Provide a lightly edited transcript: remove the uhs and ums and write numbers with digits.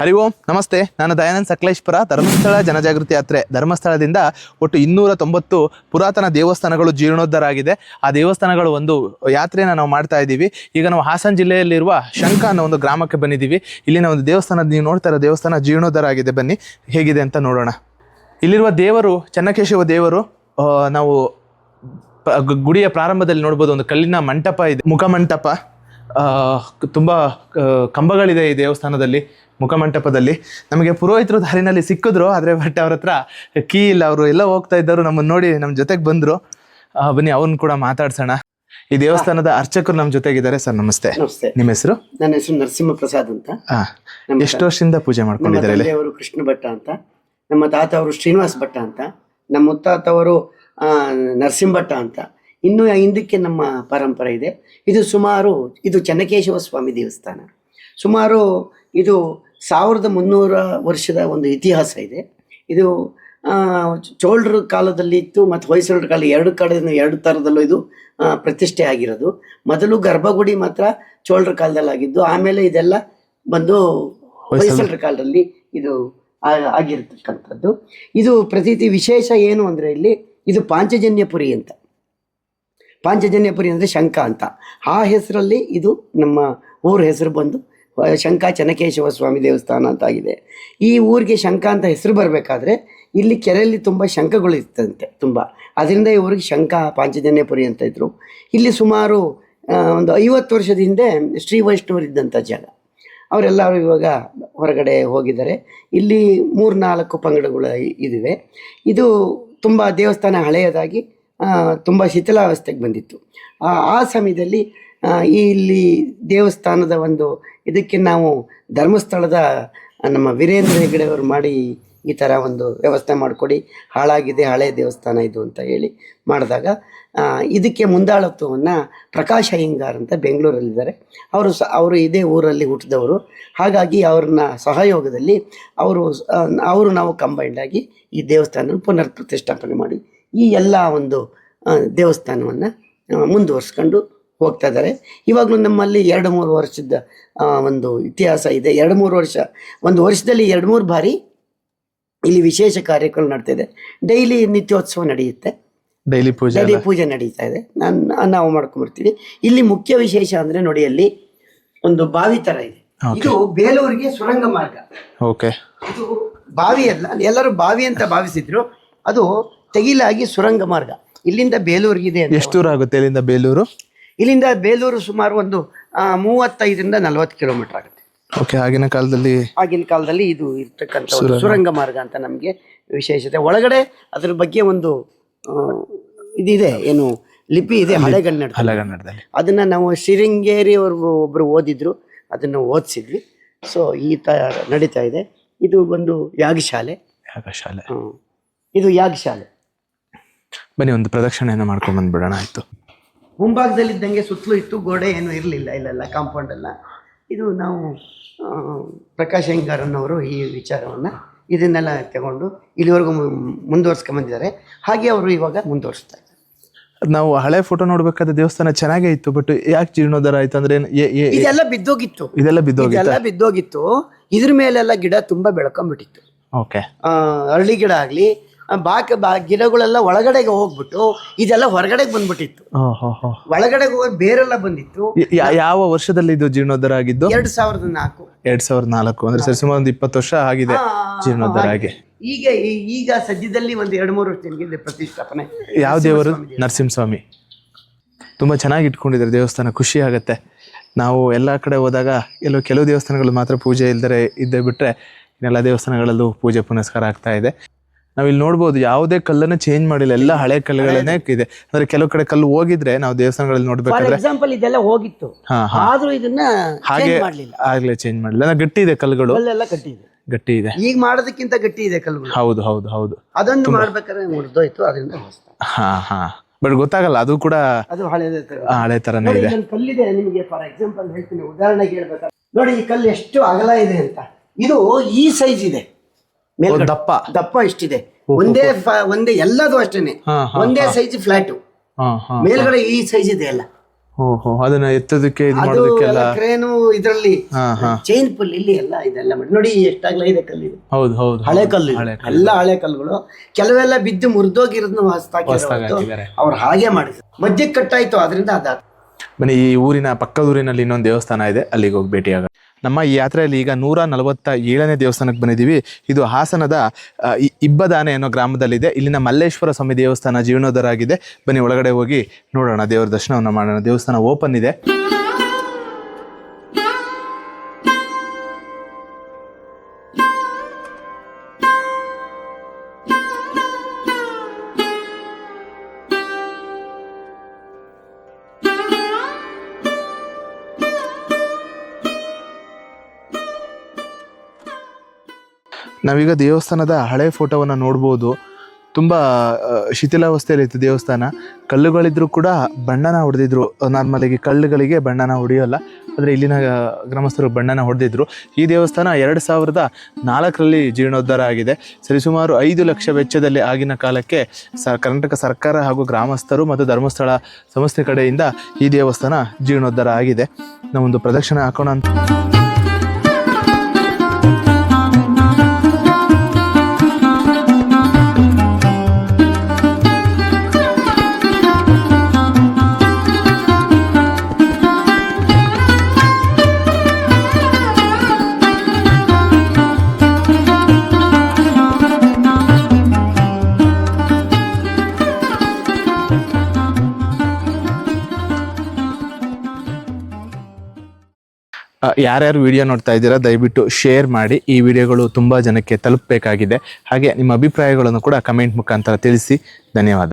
ಹರಿ ಓಂ ನಮಸ್ತೆ. ನಾನು ದಯಾನಂದ್ ಸಕಲೇಶ್ಪುರ. ಧರ್ಮಸ್ಥಳ ಜನಜಾಗೃತಿ ಯಾತ್ರೆ ಧರ್ಮಸ್ಥಳದಿಂದ ಒಟ್ಟು 290 ಪುರಾತನ ದೇವಸ್ಥಾನಗಳು ಜೀರ್ಣೋದ್ಧಾರ ಆಗಿದೆ. ಆ ದೇವಸ್ಥಾನಗಳು ಒಂದು ಯಾತ್ರೆಯನ್ನು ನಾವು ಮಾಡ್ತಾ ಇದ್ದೀವಿ. ಈಗ ನಾವು ಹಾಸನ ಜಿಲ್ಲೆಯಲ್ಲಿರುವ ಶಂಕ ಅನ್ನೋ ಒಂದು ಗ್ರಾಮಕ್ಕೆ ಬಂದಿದ್ದೀವಿ. ಇಲ್ಲಿನ ಒಂದು ದೇವಸ್ಥಾನ, ನೀವು ನೋಡ್ತಾ ಇರೋ ದೇವಸ್ಥಾನ ಜೀರ್ಣೋದ್ಧಾರ ಆಗಿದೆ. ಬನ್ನಿ ಹೇಗಿದೆ ಅಂತ ನೋಡೋಣ. ಇಲ್ಲಿರುವ ದೇವರು ಚೆನ್ನಕೇಶವ ದೇವರು. ನಾವು ಗುಡಿಯ ಪ್ರಾರಂಭದಲ್ಲಿ ನೋಡ್ಬೋದು, ಒಂದು ಕಲ್ಲಿನ ಮಂಟಪ ಇದೆ, ಮುಖಮಂಟಪ. ತುಂಬ ಕಂಬಗಳಿದೆ ಈ ದೇವಸ್ಥಾನದಲ್ಲಿ, ಮುಖಮಂಟಪದಲ್ಲಿ. ನಮಗೆ ಪುರೋಹಿತರು ದಾರಿನಲ್ಲಿ ಸಿಕ್ಕಿದ್ರು, ಆದರೆ ಬಟ್ ಅವ್ರ ಹತ್ರ ಕೀ ಇಲ್ಲ. ಅವರು ಎಲ್ಲ ಹೋಗ್ತಾ ಇದ್ದವರು ನಮ್ಮನ್ನು ನೋಡಿ ನಮ್ಮ ಜೊತೆಗೆ ಬಂದರು. ಬನ್ನಿ ಅವ್ರನ್ನ ಕೂಡ ಮಾತಾಡ್ಸೋಣ. ಈ ದೇವಸ್ಥಾನದ ಅರ್ಚಕರು ನಮ್ಮ ಜೊತೆಗಿದ್ದಾರೆ. ಸರ್ ನಮಸ್ತೆ. ನಮಸ್ತೆ. ನಿಮ್ಮ ಹೆಸರು? ನನ್ನ ಹೆಸರು ನರಸಿಂಹ ಪ್ರಸಾದ್ ಅಂತ. ಎಷ್ಟು ವರ್ಷದಿಂದ ಪೂಜೆ ಮಾಡ್ಕೊಂಡಿದ್ದಾರೆ? ಅವರು ಕೃಷ್ಣ ಭಟ್ಟ ಅಂತ, ನಮ್ಮ ತಾತ ಅವರು ಶ್ರೀನಿವಾಸ ಭಟ್ಟ ಅಂತ, ನಮ್ಮ ಮುತ್ತಾತವರು ನರಸಿಂಹ ಭಟ್ಟ ಅಂತ. ಇನ್ನು ಹಿಂದಕ್ಕೆ ನಮ್ಮ ಪರಂಪರೆ ಇದೆ. ಇದು ಚೆನ್ನಕೇಶವ ಸ್ವಾಮಿ ದೇವಸ್ಥಾನ. ಸುಮಾರು ಇದು 1300 ವರ್ಷದ ಒಂದು ಇತಿಹಾಸ ಇದೆ. ಇದು ಚೋಳರ ಕಾಲದಲ್ಲಿ ಇತ್ತು ಮತ್ತು ಹೊಯ್ಸಳರ ಕಾಲ, ಎರಡು ಥರದಲ್ಲೂ ಇದು ಪ್ರತಿಷ್ಠೆ ಆಗಿರೋದು. ಮೊದಲು ಗರ್ಭಗುಡಿ ಮಾತ್ರ ಚೋಳರ ಕಾಲದಲ್ಲಿ ಆಗಿದ್ದು, ಆಮೇಲೆ ಇದೆಲ್ಲ ಬಂದು ಹೊಯ್ಸಳರ ಕಾಲದಲ್ಲಿ ಇದು ಆಗಿರ್ತಕ್ಕಂಥದ್ದು. ಇದು ಪ್ರತೀತಿ ವಿಶೇಷ ಏನು ಅಂದರೆ, ಇಲ್ಲಿ ಇದು ಪಾಂಚಜನ್ಯಪುರಿ ಅಂತ. ಪಾಂಚಜನ್ಯಪುರಿ ಅಂದರೆ ಶಂಕ ಅಂತ. ಆ ಹೆಸರಲ್ಲಿ ಇದು ನಮ್ಮ ಊರ ಹೆಸರು ಬಂದು ಶಂಕ ಚೆನ್ನಕೇಶವ ಸ್ವಾಮಿ ದೇವಸ್ಥಾನ ಅಂತ ಆಗಿದೆ. ಈ ಊರಿಗೆ ಶಂಕ ಅಂತ ಹೆಸರು ಬರಬೇಕಾದ್ರೆ ಇಲ್ಲಿ ಕೆರೆಯಲ್ಲಿ ತುಂಬ ಶಂಖಗಳು ಇರ್ತಂತೆ ತುಂಬ. ಅದರಿಂದ ಈ ಊರಿಗೆ ಶಂಕ ಪಾಂಚಜನ್ಯಪುರಿ ಅಂತ ಇದ್ರು. ಇಲ್ಲಿ ಸುಮಾರು ಒಂದು 50 ವರ್ಷದ ಹಿಂದೆ ಶ್ರೀ ವೈಷ್ಣವರು ಇದ್ದಂಥ ಜಾಗ. ಅವರೆಲ್ಲರೂ ಇವಾಗ ಹೊರಗಡೆ ಹೋಗಿದ್ದಾರೆ. ಇಲ್ಲಿ 3-4 ಪಂಗಡಗಳು ಇದಿವೆ. ಇದು ತುಂಬ ದೇವಸ್ಥಾನ ಹಳೆಯದಾಗಿ ತುಂಬ ಶಿಥಿಲಾವಸ್ಥೆಗೆ ಬಂದಿತ್ತು. ಆ ಸಮಯದಲ್ಲಿ ಇಲ್ಲಿ ದೇವಸ್ಥಾನದ ಒಂದು ಇದಕ್ಕೆ ನಾವು ಧರ್ಮಸ್ಥಳದ ನಮ್ಮ ವೀರೇಂದ್ರ ಹೆಗಡೆ ಅವರು ಮಾಡಿ ಈ ಥರ ಒಂದು ವ್ಯವಸ್ಥೆ ಮಾಡಿಕೊಡಿ, ಹಾಳಾಗಿದೆ, ಹಳೆಯ ದೇವಸ್ಥಾನ ಇದು ಅಂತ ಹೇಳಿ ಮಾಡಿದಾಗ ಇದಕ್ಕೆ ಮುಂದಾಳತ್ವವನ್ನು ಪ್ರಕಾಶ್ ಅಯ್ಯಂಗಾರ್ ಅಂತ ಬೆಂಗಳೂರಲ್ಲಿದ್ದಾರೆ. ಅವರು ಇದೇ ಊರಲ್ಲಿ ಹುಟ್ಟಿದವರು. ಹಾಗಾಗಿ ಅವ್ರನ್ನ ಸಹಯೋಗದಲ್ಲಿ ಅವರು ನಾವು ಕಂಬೈಂಡಾಗಿ ಈ ದೇವಸ್ಥಾನ ಪುನರ್ ಪ್ರತಿಷ್ಠಾಪನೆ ಮಾಡಿ ಈ ಎಲ್ಲ ಒಂದು ದೇವಸ್ಥಾನವನ್ನು ಮುಂದುವರ್ಸ್ಕೊಂಡು ಹೋಗ್ತಾ ಇದ್ದಾರೆ. ಇವಾಗಲೂ ನಮ್ಮಲ್ಲಿ 2-3 ವರ್ಷದ ಒಂದು ಇತಿಹಾಸ ಇದೆ. 2-3 ವರ್ಷ, ಒಂದು ವರ್ಷದಲ್ಲಿ 2-3 ಬಾರಿ ಇಲ್ಲಿ ವಿಶೇಷ ಕಾರ್ಯಕ್ರಮ ನಡ್ತಿದೆ. ಡೈಲಿ ನಿತ್ಯೋತ್ಸವ ನಡೆಯುತ್ತೆ, ಡೈಲಿ ಪೂಜೆ ನಡೀತಾ ಇದೆ. ನಾವು ಮಾಡ್ಕೊಂಡ್ಬರ್ತೀವಿ. ಇಲ್ಲಿ ಮುಖ್ಯ ವಿಶೇಷ ಅಂದರೆ ನೋಡಿ, ಅಲ್ಲಿ ಒಂದು ಬಾವಿ ಥರ ಇದೆ. ಇದು ಬೇಲೂರಿಗೆ ಸುರಂಗ ಮಾರ್ಗ. ಇದು ಬಾವಿ ಅಲ್ಲ, ಎಲ್ಲರೂ ಬಾವಿ ಅಂತ ಭಾವಿಸಿದ್ರು. ಅದು ತೆಗಿಲಾಗಿ ಸುರಂಗ ಮಾರ್ಗ ಇಲ್ಲಿಂದ ಬೇಲೂರಿಗಿದೆ. ಎಷ್ಟು ದೂರ ಆಗುತ್ತೆ ಇಲ್ಲಿಂದ ಬೇಲೂರು? ಇಲ್ಲಿಂದ ಬೇಲೂರು ಸುಮಾರು ಒಂದು 35-40 ಕಿಲೋಮೀಟರ್ ಆಗುತ್ತೆ. ಆಗಿನ ಕಾಲದಲ್ಲಿ ಇದು ಇರ್ತಕ್ಕಂಥ ಸುರಂಗ ಮಾರ್ಗ ಅಂತ ನಮಗೆ ವಿಶೇಷತೆ. ಒಳಗಡೆ ಅದ್ರ ಬಗ್ಗೆ ಒಂದು ಇದಿದೆ, ಏನು ಲಿಪಿ ಇದೆ, ಹಳೆಗನ್ನಡದಲ್ಲಿ. ಅದನ್ನ ನಾವು ಶ್ರೀರಂಗೇರಿ ಒಬ್ರು ಓದಿದ್ರು, ಅದನ್ನು ಓದಿಸಿದ್ವಿ. ಸೊ ಈ ತರ ನಡೀತಾ ಇದೆ. ಇದು ಒಂದು ಯಾಗಶಾಲೆ. ಇದು ಯಾಗಶಾಲೆ. ಬನ್ನಿ ಒಂದು ಪ್ರದಕ್ಷಿಣೆಯನ್ನು ಮಾಡ್ಕೊಂಡು ಬಂದ್ಬಿಡೋಣ. ಆಯ್ತು. ಮುಂಭಾಗದಲ್ಲಿದ್ದಂಗೆ ಸುತ್ತಲೂ ಇತ್ತು, ಗೋಡೆ ಏನು ಇರಲಿಲ್ಲ, ಇಲ್ಲೆಲ್ಲ ಕಾಂಪೌಂಡ್ ಎಲ್ಲ. ಇದು ನಾವು ಪ್ರಕಾಶ್ ಅಯ್ಯಂಗಾರನ್ನವರು ಈ ವಿಚಾರವನ್ನು ಇದನ್ನೆಲ್ಲ ತಗೊಂಡು ಇಲ್ಲಿವರೆಗೂ ಮುಂದುವರ್ಸ್ಕೊಂಬಂದಿದ್ದಾರೆ. ಹಾಗೆ ಅವರು ಇವಾಗ ಮುಂದುವರಿಸ್ತಾ ಇದ್ದಾರೆ. ನಾವು ಹಳೆ ಫೋಟೋ ನೋಡ್ಬೇಕಾದ್ರೆ ದೇವಸ್ಥಾನ ಚೆನ್ನಾಗೇ ಇತ್ತು, ಬಟ್ ಯಾಕೆ ಜೀರ್ಣೋದ್ಧಾರ ಆಯ್ತು ಅಂದ್ರೆ ಇದೆಲ್ಲ ಬಿದ್ದೋಗಿತ್ತು. ಇದ್ರ ಮೇಲೆಲ್ಲ ಗಿಡ ತುಂಬಾ ಬೆಳ್ಕೊಂಡ್ಬಿಟ್ಟಿತ್ತು. ಅರಳಿ ಗಿಡ ಆಗ್ಲಿ, ಗಿಡಗಳೆಲ್ಲ ಒಳಗಡೆಗೆ ಹೋಗ್ಬಿಟ್ಟು ಇದೆಲ್ಲ ಹೊರಗಡೆಗೆ ಬಂದ್ಬಿಟ್ಟಿತ್ತು. ಒಳಗಡೆಗೆ ಹೋಗಿ ಬೇರೆಲ್ಲ ಬಂದಿತ್ತು. ಯಾವ ವರ್ಷದಲ್ಲಿ ಇದು ಜೀರ್ಣೋದ್ಧಾರ ಆಗಿದ್ದು? 2004. ಅಂದ್ರೆ ಸುಮಾರು ಒಂದು 20 ವರ್ಷ ಆಗಿದೆ ಜೀರ್ಣೋದ್ಧಾರ ಆಗಿ. ಈಗ ಸದ್ಯದಲ್ಲಿ ಒಂದು 2-3 ವರ್ಷ ಪ್ರತಿಷ್ಠಾಪನೆ. ಯಾವ ದೇವರು? ನರಸಿಂಹಸ್ವಾಮಿ. ತುಂಬಾ ಚೆನ್ನಾಗಿ ಇಟ್ಕೊಂಡಿದ್ದಾರೆ ದೇವಸ್ಥಾನ, ಖುಷಿ ಆಗತ್ತೆ. ನಾವು ಎಲ್ಲಾ ಕಡೆ ಹೋದಾಗ ಕೆಲವು ದೇವಸ್ಥಾನಗಳು ಮಾತ್ರ ಪೂಜೆ ಇದ್ದೇ ಬಿಟ್ರೆ ಇನ್ನೆಲ್ಲ ದೇವಸ್ಥಾನಗಳಲ್ಲೂ ಪೂಜೆ ಪುನಸ್ಕಾರ ಆಗ್ತಾ ಇದೆ. ನಾವಿಲ್ಲಿ ನೋಡ್ಬೋದು, ಯಾವುದೇ ಕಲ್ಲನ್ನು ಚೇಂಜ್ ಮಾಡಿಲ್ಲ, ಎಲ್ಲ ಹಳೆ ಕಲ್ಲುಗಳನ್ನೇ ಇದೆ. ಅಂದ್ರೆ ಕೆಲವು ಕಡೆ ಕಲ್ಲು ಹೋಗಿದ್ರೆ ನಾವು ದೇವಸ್ಥಾನಗಳಲ್ಲಿ ನೋಡ್ಬೇಕಾದ್ರೆ ಇದೆಲ್ಲ ಹೋಗಿತ್ತು, ಹಾಗೆ ಆಗ್ಲೇ ಚೇಂಜ್ ಮಾಡಿಲ್ಲ. ಗಟ್ಟಿ ಇದೆ ಕಲ್ಲುಗಳು, ಗಟ್ಟಿ ಇದೆ. ಈಗ ಮಾಡೋದಕ್ಕಿಂತ ಗಟ್ಟಿ ಇದೆ ಕಲ್ಲುಗಳು. ಹೌದು. ಅದನ್ನು ಮಾಡ್ಬೇಕಾದ್ರೆ ಮುರಿದೋಯ್ತು, ಅದರಿಂದ ಬಟ್ ಗೊತ್ತಾಗಲ್ಲ, ಅದು ಕೂಡ ಹಳೆ ತರನೇ ಇದೆ. ಕಲ್ಲಿದೆ, ನಿಮಗೆ ಫಾರ್ ಎಕ್ಸಾಂಪಲ್ ಹೇಳ್ತೀನಿ, ಉದಾಹರಣೆಗೆ ಹೇಳ್ಬೇಕಾದ್ರೆ ನೋಡಿ, ಈ ಕಲ್ಲು ಎಷ್ಟು ಅಗಲ ಇದೆ ಅಂತ. ಇದು ಈ ಸೈಜ್ ಇದೆ, ದಪ್ಪ ಇಷ್ಟಿದೆ. ಒಂದೇ ಎಲ್ಲದೂ ಅಷ್ಟೇನೆ, ಒಂದೇ ಸೈಜ್ ಫ್ಲಾಟ್. ಮೇಲ್ಗಡೆ ಈ ಸೈಜ್ ಇದೆ ಎಲ್ಲ. ಓಹೋ, ಅದನ್ನ ಎತ್ತೋದಕ್ಕೆ ಇದು ಅದು ಮಾಡೋದಕ್ಕೆಲ್ಲ. ಕ್ರೇನು ಇದರಲ್ಲಿ ಹಾ ಹಾ ಚೈನ್ ಪುಲ್ ಇಲ್ಲಿ ಎಲ್ಲ ಇದೆಲ್ಲ ಮಾಡಿ ನೋಡಿ ಎಷ್ಟಾಗ್ಲ ಇದೆ ಕಲ್ಲಿದೆ. ಹೌದು ಹೌದು, ಹಳೆ ಕಲ್ಲು ಎಲ್ಲ ಹಳೆ ಕಲ್ಲುಗಳು, ಕೆಲವೆಲ್ಲ ಬಿದ್ದು ಮುರಿದೋಗಿರೋದನ್ನ ಹಾಕಿದ್ದಾರೆ. ಅವ್ರು ಹಾಗೆ ಮಾಡಿದ್ರು, ಮಧ್ಯಕ್ಕೆ ಕಟ್ಟಾಯ್ತು, ಅದರಿಂದ ಅದಾದ. ಬನ್ನಿ, ಈ ಊರಿನ ಪಕ್ಕದ ಊರಿನಲ್ಲಿ ಇನ್ನೊಂದು ದೇವಸ್ಥಾನ ಇದೆ, ಅಲ್ಲಿಗೆ ಹೋಗಿ ಭೇಟಿಯಾಗ. ನಮ್ಮ ಈ ಯಾತ್ರೆಯಲ್ಲಿ ಈಗ 147ನೇ ದೇವಸ್ಥಾನಕ್ಕೆ ಬಂದಿದ್ದೀವಿ. ಇದು ಹಾಸನದ ಇಬ್ಬದಾನೆ ಅನ್ನೋ ಗ್ರಾಮದಲ್ಲಿದೆ. ಇಲ್ಲಿನ ಮಲ್ಲೇಶ್ವರ ಸ್ವಾಮಿ ದೇವಸ್ಥಾನ ಜೀರ್ಣೋದ್ಧಾರ ಆಗಿದೆ. ಬನ್ನಿ ಒಳಗಡೆ ಹೋಗಿ ನೋಡೋಣ, ದೇವರ ದರ್ಶನವನ್ನು ಮಾಡೋಣ. ದೇವಸ್ಥಾನ ಓಪನ್ ಇದೆ. ನಾವೀಗ ದೇವಸ್ಥಾನದ ಹಳೆ ಫೋಟೋವನ್ನು ನೋಡ್ಬೋದು. ತುಂಬ ಶಿಥಿಲಾವಸ್ಥೆಯಲ್ಲಿ ಇತ್ತು ದೇವಸ್ಥಾನ. ಕಲ್ಲುಗಳಿದ್ರೂ ಕೂಡ ಬಣ್ಣನ ಹೊಡೆದಿದ್ರು. ನಾರ್ಮಲಾಗಿ ಕಲ್ಲುಗಳಿಗೆ ಬಣ್ಣನ ಹೊಡೆಯೋಲ್ಲ, ಆದರೆ ಇಲ್ಲಿನ ಗ್ರಾಮಸ್ಥರು ಬಣ್ಣನ ಹೊಡೆದಿದ್ರು. ಈ ದೇವಸ್ಥಾನ 2004ರಲ್ಲಿ ಜೀರ್ಣೋದ್ಧಾರ ಆಗಿದೆ. ಸರಿಸುಮಾರು 5 ಲಕ್ಷ ವೆಚ್ಚದಲ್ಲಿ ಆಗಿನ ಕಾಲಕ್ಕೆ ಕರ್ನಾಟಕ ಸರ್ಕಾರ ಹಾಗೂ ಗ್ರಾಮಸ್ಥರು ಮತ್ತು ಧರ್ಮಸ್ಥಳ ಸಂಸ್ಥೆ ಕಡೆಯಿಂದ ಈ ದೇವಸ್ಥಾನ ಜೀರ್ಣೋದ್ಧಾರ ಆಗಿದೆ. ನಾವೊಂದು ಪ್ರದಕ್ಷಿಣೆ ಹಾಕೋಣ ಅಂತ. ಯಾರ್ಯಾರು ವಿಡಿಯೋ ನೋಡ್ತಾ ಇದ್ದೀರಾ ದಯವಿಟ್ಟು ಶೇರ್ ಮಾಡಿ. ಈ ವಿಡಿಯೋಗಳು ತುಂಬ ಜನಕ್ಕೆ ತಲುಪಬೇಕಾಗಿದೆ. ಹಾಗೆ ನಿಮ್ಮ ಅಭಿಪ್ರಾಯಗಳನ್ನು ಕೂಡ ಕಮೆಂಟ್ ಮುಖಾಂತರ ತಿಳಿಸಿ. ಧನ್ಯವಾದ.